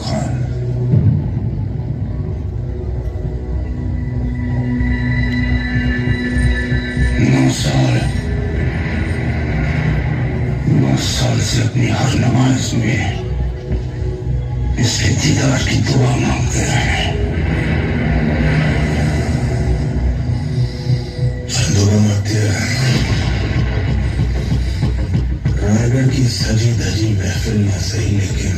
खान। 9 साल, 9 साल से अपनी हर नमाज में इसके दीदार की दुआ मांगते रहे। रायगढ़ की सजी धजी महफिल न सही, लेकिन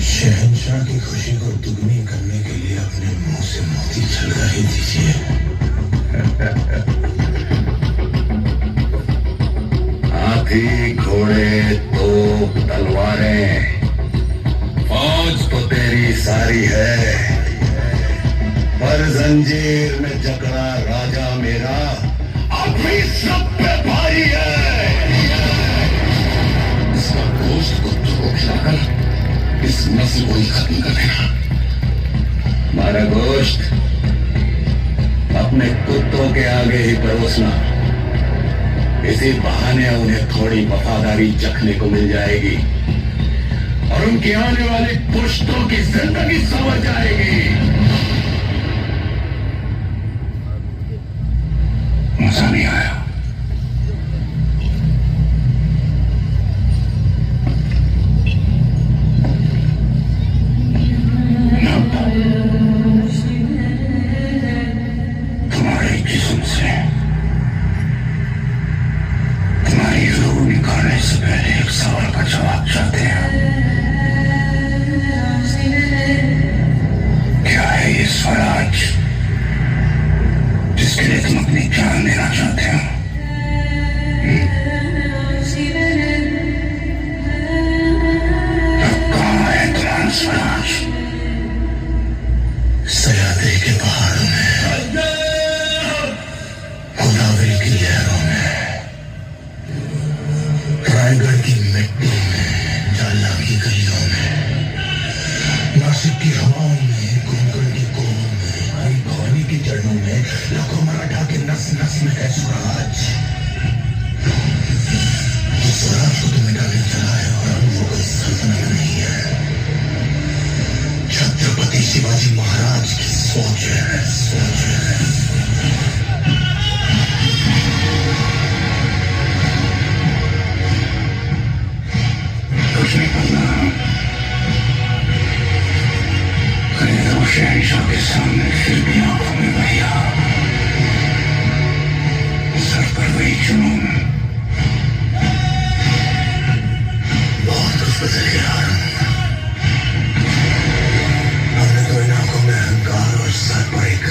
शहंशाह की खुशी को दुगनी करने के लिए अपने मुंह से मोती छलका ही दीजिए। हाथी, घोड़े, तोप, तलवारें, फौज तो तेरी सारी है, पर जंजीर में जकड़ा राजा मेरा अब भी सब पे भारी है। इसका गोश्त को धो खिलाकर इस नस्ल को ही खत्म कर देना। हमारा गोश्त अपने कुत्तों के आगे ही परोसना, इसी बहाने उन्हें थोड़ी वफादारी चखने को मिल जाएगी और उनके आने वाली पुश्तों की जिंदगी संवर जाएगी। मजा नहीं आया? तुम्हारे जिस्म से तुम्हारी रूह निकालने से पहले एक सवाल का जवाब चाहते हैं। क्या है ये स्वराज जिसके लिए तुम अपनी जान देना चाहते हो? अब कहाँ है तुम्हारा स्वराज? सयादे के पहाड़ों में, गोदावरी की लहरों में, रायगढ़ की मिट्टी में, झाला की गलियों में, नासिक की हवाओं में, कोंकण की कोहों में, आई भवानी की चरणों में, लाखों मराठा के नस नस में है स्वराज। उस स्वराज को तो मिटाने चला है और अब वो कोई सल्तनत नहीं है, छत्रपति शिवाजी महाराज की सोच है, सोच है। कुछ नहीं करना, खरीदो शहंशाह के सामने फिर भी आंखों में भैया, सर पर वही जुनून। बहुत कुछ बदल गया। हमने तो इन आंखों में अहंकार और सर पर एक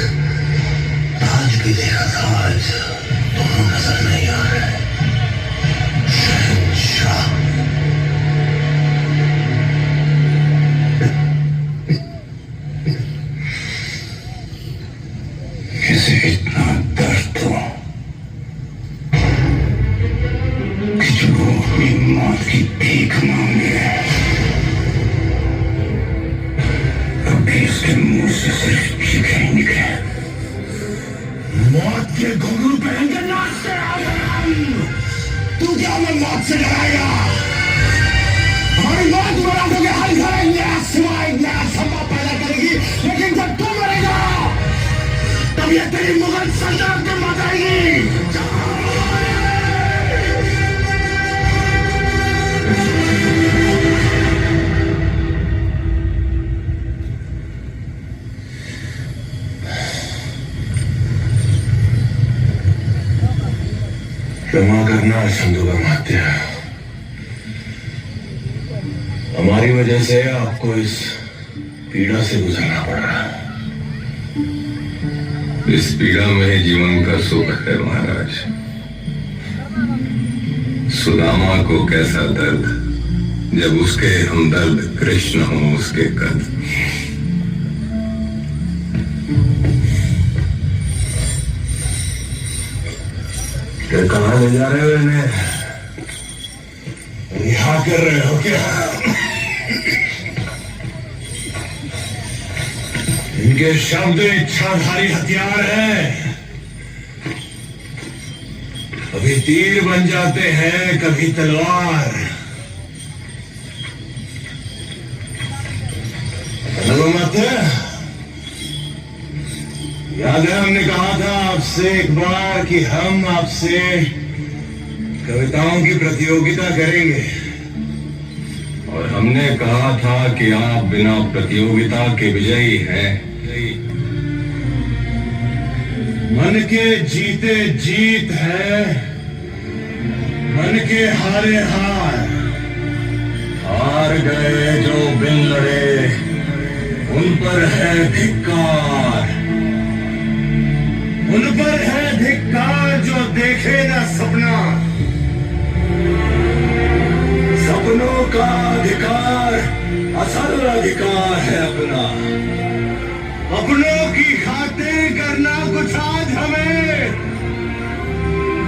ताज भी देखा था, आज दोनों नजर नहीं आ रहे। शहंशाह इसे इतना दर्द दो कि जो वो अपनी मौत की भीख मांगे, कभी उसके मुंह से सिर्फ भीख ही निकले। मौत के घुंघरू पहनकर नाचते तू क्या हमें मौत से डराएगा? हमारी मौत मराठों के हल घर एक नया सिवा, एक नया समा पैदा करेगी, लेकिन जब तू मरेगा तब ये तेरी मुगल सल्तनत में मत आएगी। क्षमा करना संदुगमात्या, हमारी वजह से आपको इस पीड़ा से गुजरना पड़ रहा है। इस पीड़ा में जीवन का सुख है महाराज। सुदामा को कैसा दर्द जब उसके हमदर्द कृष्ण हो उसके कद। क्या कहाँ ले जा रहे हो इन्हें? यहाँ कर रहे हो क्या? इनके शब्द इच्छाधारी हथियार हैं, कभी तीर बन जाते हैं, कभी तलवार। याद है हमने कहा था आपसे एक बार कि हम आपसे कविताओं की प्रतियोगिता करेंगे। और हमने कहा था कि आप बिना प्रतियोगिता के विजयी हैं। मन के जीते जीत है, मन के हारे हार। हार गए जो बिन लड़े उन पर है धिक्कार। उन पर है धिक्कार जो देखे ना सपना। सपनों का अधिकार असल अधिकार है अपना। अपनों की खातिर करना कुछ आज हमें,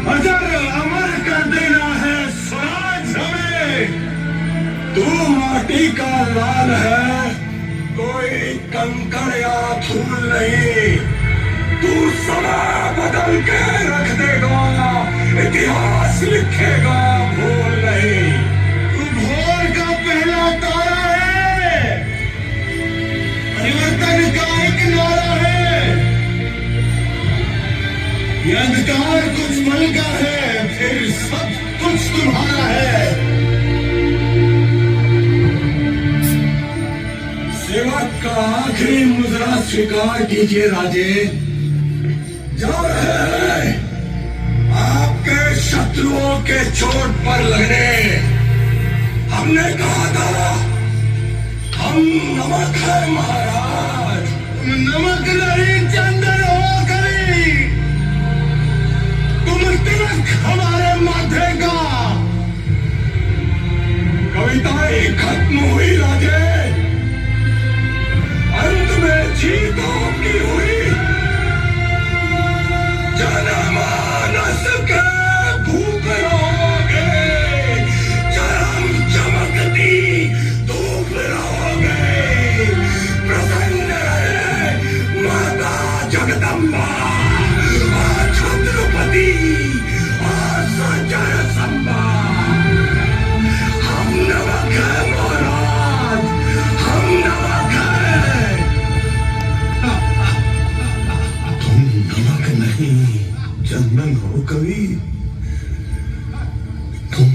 अजर अमर कर देना है स्वराज हमें। तू माटी का लाल है, कोई कंकड़ या धूल नहीं। तू समय बदल के रख देगा, इतिहास लिखेगा भूल नहीं। तू भोर का पहला तारा है, परिवर्तन का एक नारा है। ये अंधकार कुछ पल का है, फिर सब कुछ तुम्हारा है। सेवक का आखिरी मुजरा स्वीकार कीजिए राजे। जा रहे हैं आपके शत्रुओं के चोट पर लगने। हमने कहा था हम नमक है महाराज। नमक नहीं चंदन हो कभी, तुम तिलक हमारे माथे का। कविताएं खत्म हुई राजे, अंत में जीत आपकी हुई। जनमानस के भूख रहोगे, चरम चमकती धूप रहोगे। प्रसन्न रहे माता जगदम्बा, छत्रपति सजय संबा। हम नमक है महाराज, हम नमक है। तुम नमक नहीं चंदन हो कवि, तुम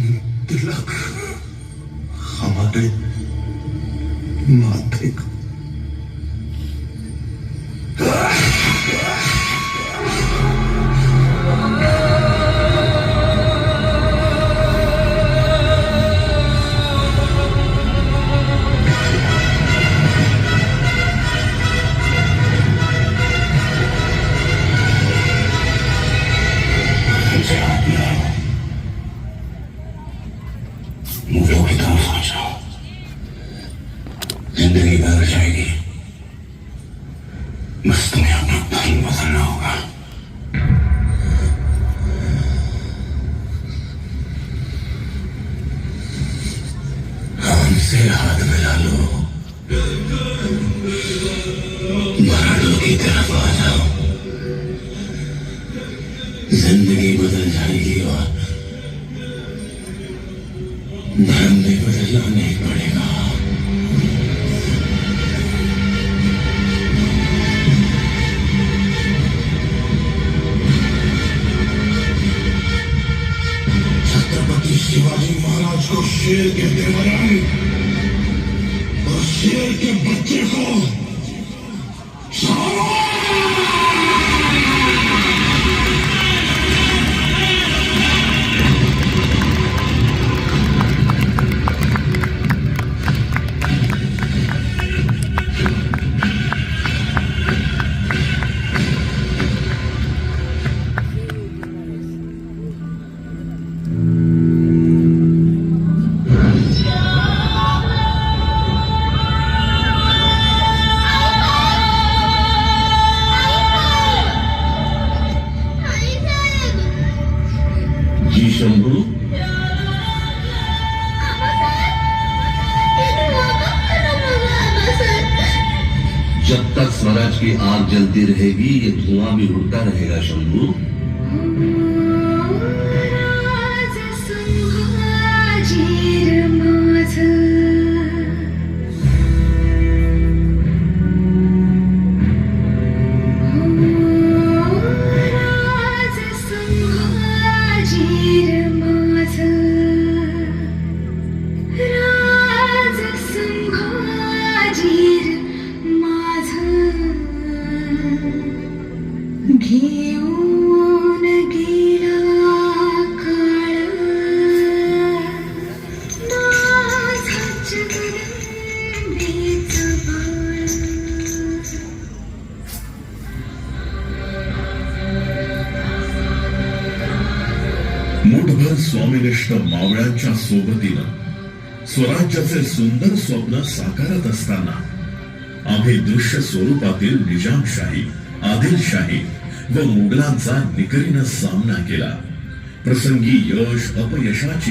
तिलक हमारे माथे का। मुझे की तरफ आ जाओ, जिंदगी बदल जाएगी। बस तुम्हें अपना धर्म बदलना होगा। हमसे हाथ मिला लो, मराठों की तरफ आ जाओ। जिंदगी बदल जाएगी और धर्म भी बदलना नहीं पड़ेगा। छत्रपति शिवाजी महाराज को शेर कहते वरन, और शेर के बच्चे को शंभू। जब तक स्वराज की आग जलती रहेगी, ये धुआं भी उड़ता रहेगा शंभू। Oh शंभर स्वामिनिष्ठ मावळ्यांच्या सोबतीनं स्वराज्याचे सुंदर स्वप्न साकारत असताना आम्ही दृश्य स्वरूपातील निजामशाही, आदिलशाही व मुघलांचा निकरीनं सामना केला. प्रसंगी यश अपयशाची